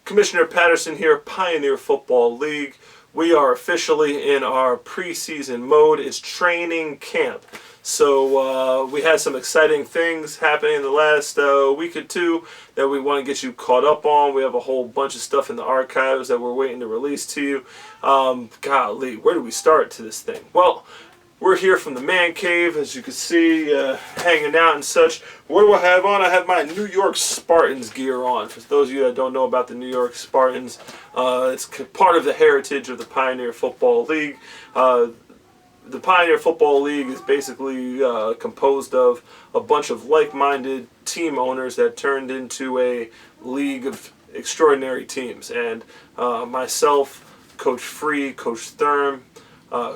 Commissioner Patterson here, Pioneer Football League. We are officially in our preseason mode. It's training camp. So we had some exciting things happening in the last week or two that we want to get you caught up on. We have a whole bunch of stuff in the archives that we're waiting to release to you. Golly, where do we start to this thing? Well, we're here from the man cave, as you can see, hanging out and such. What do I have on? I have my New York Spartans gear on. For those of you that don't know about the New York Spartans, it's part of the heritage of the Pioneer Football League. The Pioneer Football League is basically composed of a bunch of like-minded team owners that turned into a league of extraordinary teams. And myself, Coach Free, Coach Thurm,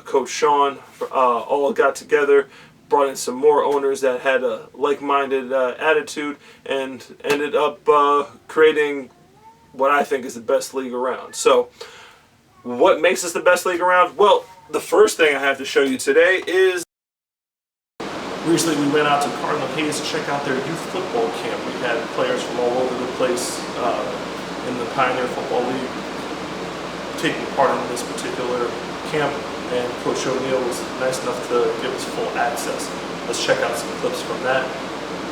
Coach Sean, all got together, brought in some more owners that had a like-minded attitude, and ended up creating what I think is the best league around. So, what makes us the best league around? Well, the first thing I have to show you today is recently we went out to Cardinal Hayes to check out their youth football camp. We had players from all over the place in the Pioneer Football League taking part in this particular camp, and Coach O'Neill was nice enough to give us full access. Let's check out some clips from that.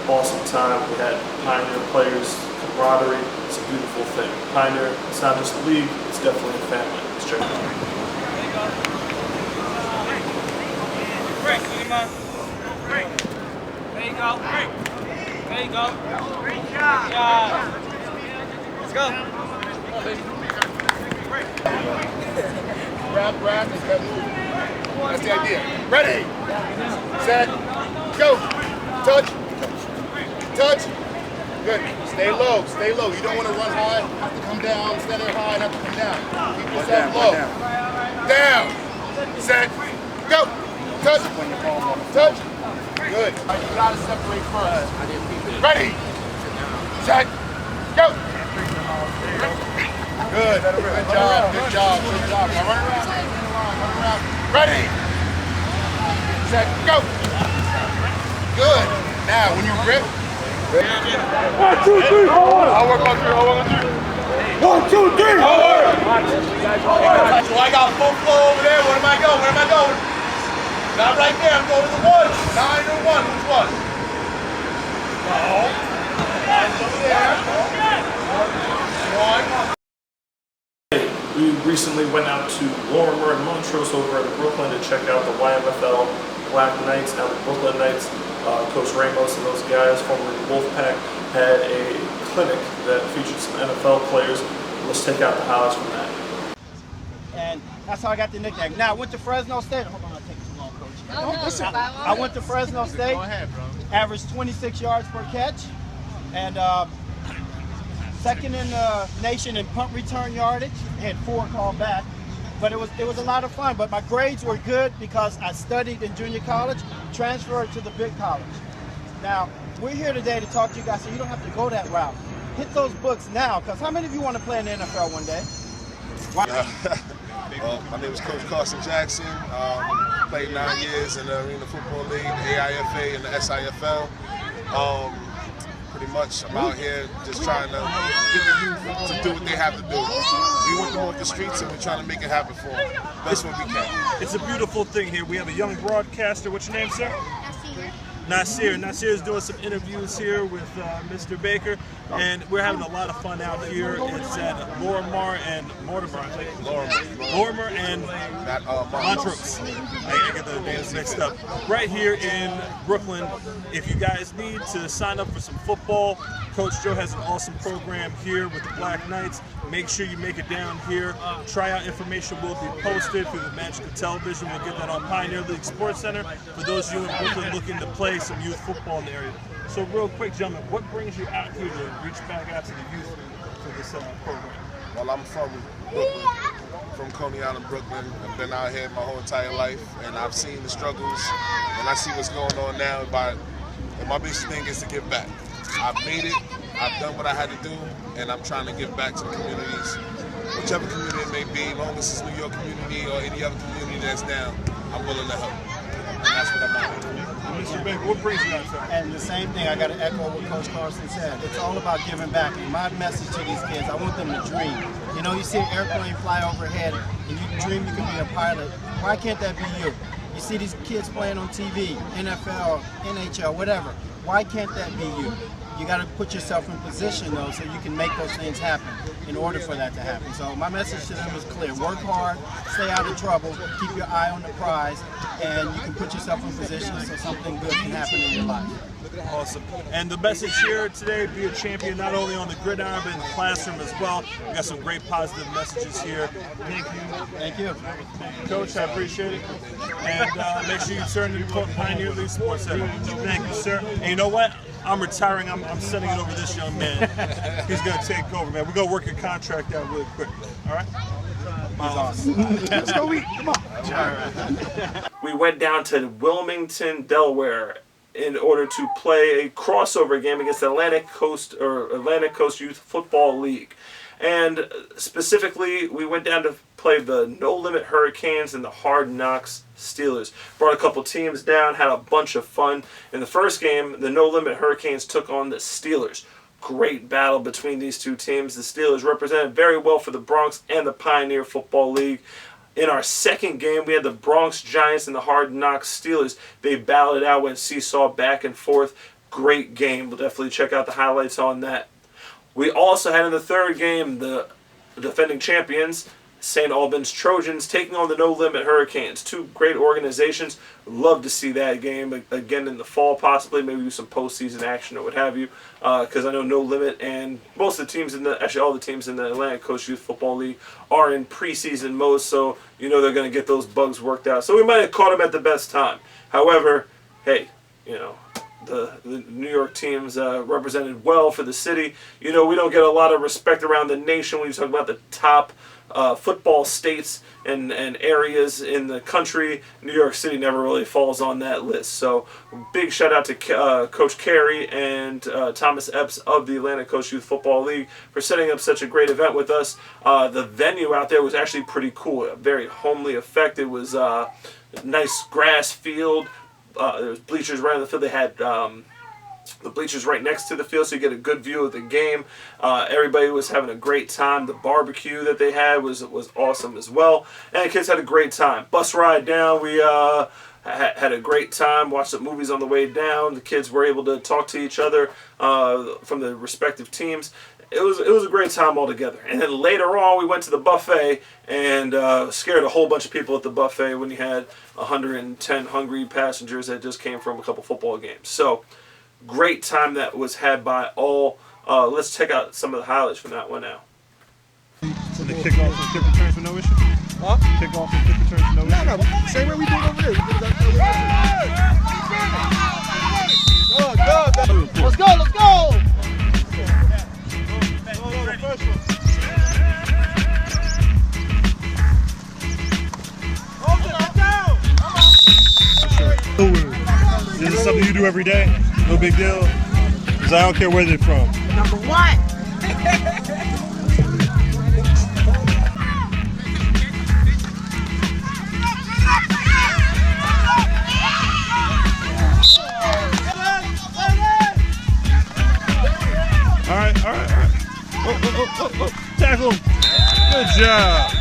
Awesome time. We had Pioneer players, camaraderie. It's a beautiful thing. Pioneer, it's not just a league, it's definitely a family. Let's check it out. There you go. There you go. Great job. Let's go. Grab, and cut move. That's the idea. Ready, set, go. Touch. Good. Stay low. You don't want to run high, have to come down. Stay there high and have to come down. Keep yourself low. Down. Set, go. Touch. Good. You gotta separate first. Ready, set, go. Good job. Now run around. Ready, set, go. Good. Now when you grip. 1, 2, 3, forward. I'll work on 3. 1, 2, 3, forward. So I got full flow over there. Where am I going? Not right there. I'm going to the 1. 9 or 1. Which one? No. That's over there. 1. We recently went out to Lorimer and Montrose over in Brooklyn to check out the YMFL Black Knights, now the Brooklyn Knights. Coach Ramos and those guys, formerly Wolfpack, had a clinic that featured some NFL players. Let's take out the highlights from that. And that's how I got the nickname. Now, I went to Fresno State. Hold on, I'll take too long, Coach. I went to Fresno State, Go ahead, bro. averaged 26 yards per catch, and second in the nation in punt return yardage. Had 4 called back, but it was a lot of fun. But my grades were good because I studied in junior college, transferred to the big college. Now, we're here today to talk to you guys, so you don't have to go that route. Hit those books now, because how many of you want to play in the NFL one day? My name is Coach Carson Jackson. Played 9 years in the Arena Football League, the AIFA, and the SIFL. Pretty much, I'm out here just trying to get the youth to do what they have to do. We want them off the streets, and we're trying to make it happen for them. Best way we can. It's a beautiful thing here. We have a young broadcaster. What's your name, sir? Nasir. Nasir is doing some interviews here with Mr. Baker, and we're having a lot of fun out here. It's at Lorimer and Lorimer and Montrose. I get the names mixed up. Right here in Brooklyn. If you guys need to sign up for some football, Coach Joe has an awesome program here with the Black Knights. Make sure you make it down here. Tryout information will be posted through the Magical Television. We'll get that on Pioneer League Sportscenter for those of you in Brooklyn looking to play some youth football in the area. So real quick, gentlemen, what brings you out here to reach back out to the youth for this program? Well, I'm from Brooklyn, from Coney Island, Brooklyn. I've been out here my whole entire life, and I've seen the struggles, and I see what's going on now. And my biggest thing is to give back. I've made it. I've done what I had to do, and I'm trying to give back to the communities, whichever community it may be, as long as it's New York community or any other community that's down, I'm willing to help. that's what I'm about. Mr. Baker, what brings you out, sir? And the same thing, I got to echo what Coach Carson said. It's all about giving back. And my message to these kids, I want them to dream. You know, you see an airplane fly overhead, and you dream you can be a pilot. Why can't that be you? You see these kids playing on TV, NFL, NHL, whatever. Why can't that be you? You got to put yourself in position, though, so you can make those things happen in order for that to happen. So my message to them is clear. Work hard, stay out of trouble, keep your eye on the prize, and you can put yourself in position so something good can happen in your life. Awesome. And the message here today, be a champion not only on the gridiron but in the classroom as well. We got some great positive messages here. Thank you. Thank you. Coach, I appreciate it. And make sure you turn to the Pioneer League Sports Center. Thank you, sir. And you know what? I'm retiring. I'm sending it over to this young man. He's going to take over, man. We're going to work your contract out really quick. All right? He's awesome. Let's go eat. Come on. We went down to Wilmington, Delaware, in order to play a crossover game against the Atlantic Coast Youth Football League. And specifically, we went down to play the No Limit Hurricanes and the Hard Knocks Steelers. Brought a couple teams down, had a bunch of fun. In the first game, the No Limit Hurricanes took on the Steelers. Great battle between these two teams. The Steelers represented very well for the Bronx and the Pioneer Football League. In our second game, we had the Bronx Giants and the Hard Knocks Steelers. They battled it out, went seesaw back and forth. Great game. We'll definitely check out the highlights on that. We also had in the third game the defending champions, St. Albans Trojans, taking on the No Limit Hurricanes. Two great organizations. Love to see that game again in the fall, possibly. Maybe do some postseason action or what have you. Because I know No Limit and most of the teams actually all the teams in the Atlantic Coast Youth Football League are in preseason mode, so you know they're going to get those bugs worked out. So we might have caught them at the best time. However, hey, you know, the New York teams represented well for the city. You know, we don't get a lot of respect around the nation when you talk about the top football states and areas in the country. New York City never really falls on that list. So big shout out to Coach Carey and Thomas Epps of the Atlantic Coast Youth Football League for setting up such a great event with us. The venue out there was actually pretty cool. A very homely effect. It was a nice grass field. There was bleachers right on the field. They had the bleachers right next to the field, so you get a good view of the game. Everybody was having a great time. The barbecue that they had was awesome as well, and the kids had a great time. Bus ride down, we had a great time. Watched some movies on the way down. The kids were able to talk to each other from the respective teams. It was a great time altogether. And then later on, we went to the buffet and scared a whole bunch of people at the buffet when you had 110 hungry passengers that just came from a couple football games. So great time that was had by all. Let's check out some of the highlights from that one now. And the kickoff and kick returns for no issue? Huh? Kickoff and kick returns for no issue? No, same way we do it over there. Good. Let's go, let's go! This is something you do every day? No big deal? Because I don't care where they're from. Number one. All right. Oh. Tackle him. Good job.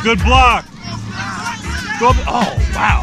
Good block. Go. Oh, wow.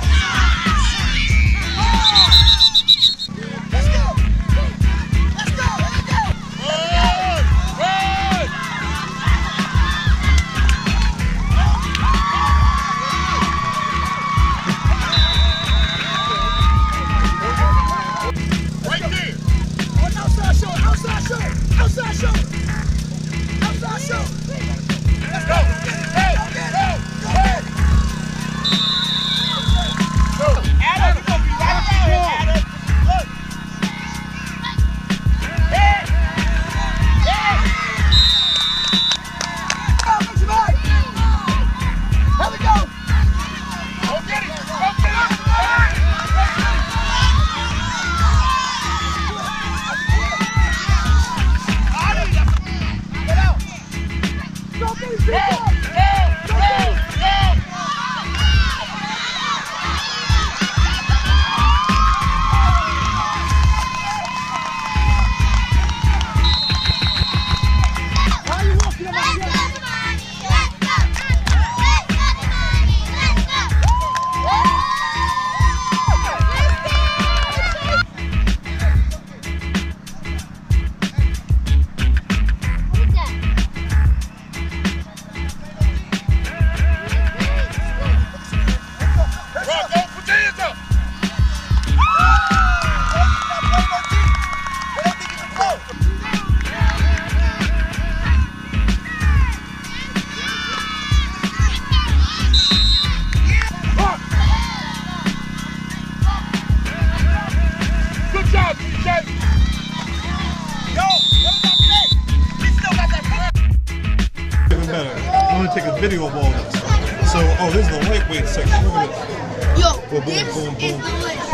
video wall is. So, oh, this is the lightweight section. Look at this. Yo, Boom, boom, this boom, is boom. the list.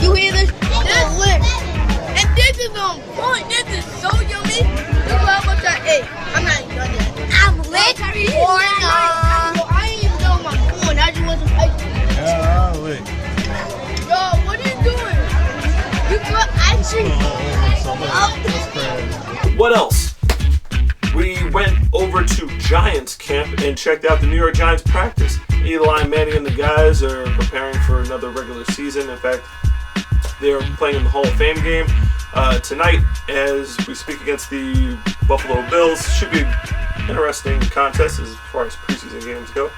You hear this? This is lit. And this is on point. This is so yummy. Look how much I ate. I'm not even done yet. I'm lit. I ain't even done my corn. I just want some ice cream. Yeah, lit. Yo, what are you doing? You put ice cream. What else? We went over to Giants camp and checked out the New York Giants practice. Eli Manning and the guys are preparing for another regular season. In fact, they're playing in the Hall of Fame game tonight as we speak against the Buffalo Bills. Should be an interesting contest as far as preseason games go.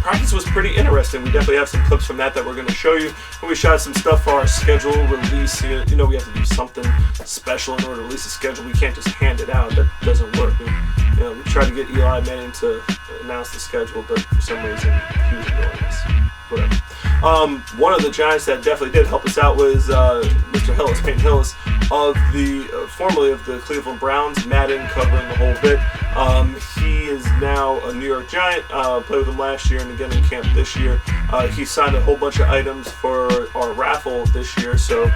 Practice was pretty interesting. We definitely have some clips from that we're going to show you. And we shot some stuff for our schedule release. You know, we have to do something special in order to release the schedule. We can't just hand it out. That doesn't work. We tried to get Eli Manning to announce the schedule, but for some reason he was doing this. Whatever. One of the Giants that definitely did help us out was Mr. Hillis, Peyton Hillis, of the formerly of the Cleveland Browns. Madden covering the whole bit. He is now a New York Giant. Played with him last year and again in camp this year. He signed a whole bunch of items for our raffle this year. So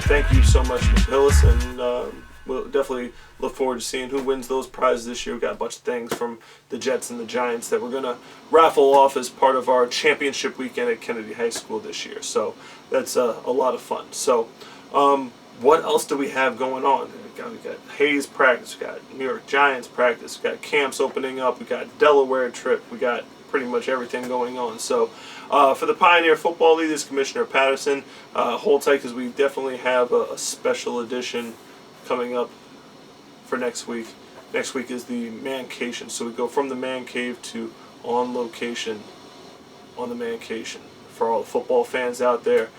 thank you so much, Mr. Hillis, and we'll definitely look forward to seeing who wins those prizes this year. We've got a bunch of things from the Jets and the Giants that we're going to raffle off as part of our championship weekend at Kennedy High School this year. So that's a lot of fun. So what else do we have going on? We got Hayes practice, we got New York Giants practice, we got camps opening up, we got Delaware trip, we got pretty much everything going on. So for the Pioneer Football League, this is Commissioner Patterson. Hold tight because we definitely have a special edition coming up for next week. Next week is the Mancation. So we go from the Man Cave to on location on the Mancation. For all the football fans out there,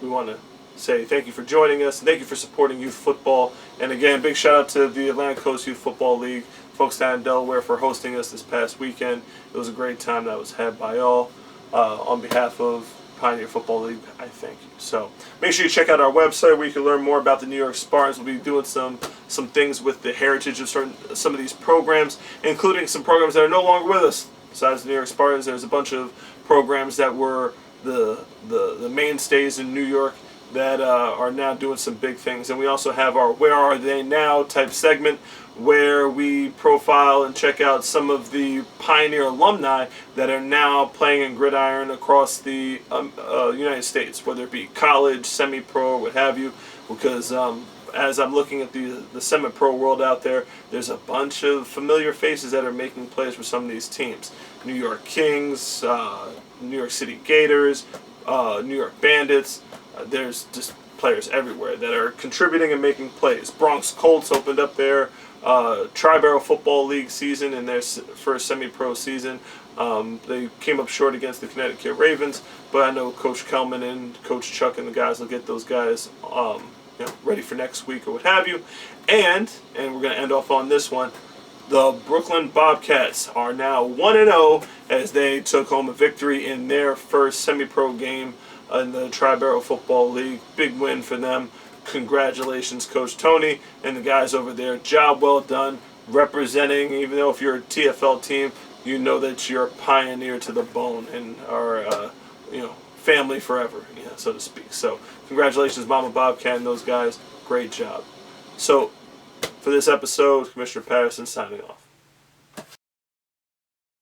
we want to say thank you for joining us. Thank you for supporting youth football. And again, big shout out to the Atlantic Coast Youth Football League, folks down in Delaware, for hosting us this past weekend. It was a great time that was had by all. On behalf of Pioneer Football League, I thank you. So make sure you check out our website where you can learn more about the New York Spartans. We'll be doing some things with the heritage of some of these programs, including some programs that are no longer with us. Besides the New York Spartans, there's a bunch of programs that were the mainstays in New York that are now doing some big things. And we also have our Where Are They Now type segment where we profile and check out some of the Pioneer alumni that are now playing in gridiron across the United States, whether it be college, semi-pro, what have you, because as I'm looking at the semi-pro world out there, there's a bunch of familiar faces that are making plays for some of these teams. New York Kings, New York City Gators, New York Bandits. There's just players everywhere that are contributing and making plays. Bronx Colts opened up their Tri-Borough Football League season in their first semi-pro season. They came up short against the Connecticut Ravens, but I know Coach Kelman and Coach Chuck and the guys will get those guys ready for next week or what have you. And we're going to end off on this one. The Brooklyn Bobcats are now 1-0 as they took home a victory in their first semi-pro game in the Tri-Borough Football League. Big win for them. Congratulations, Coach Tony and the guys over there. Job well done representing, even though if you're a TFL team, you know that you're a Pioneer to the bone and are, family forever, so to speak. So congratulations, Mama Bobcat and those guys. Great job. So for this episode, Commissioner Patterson signing off.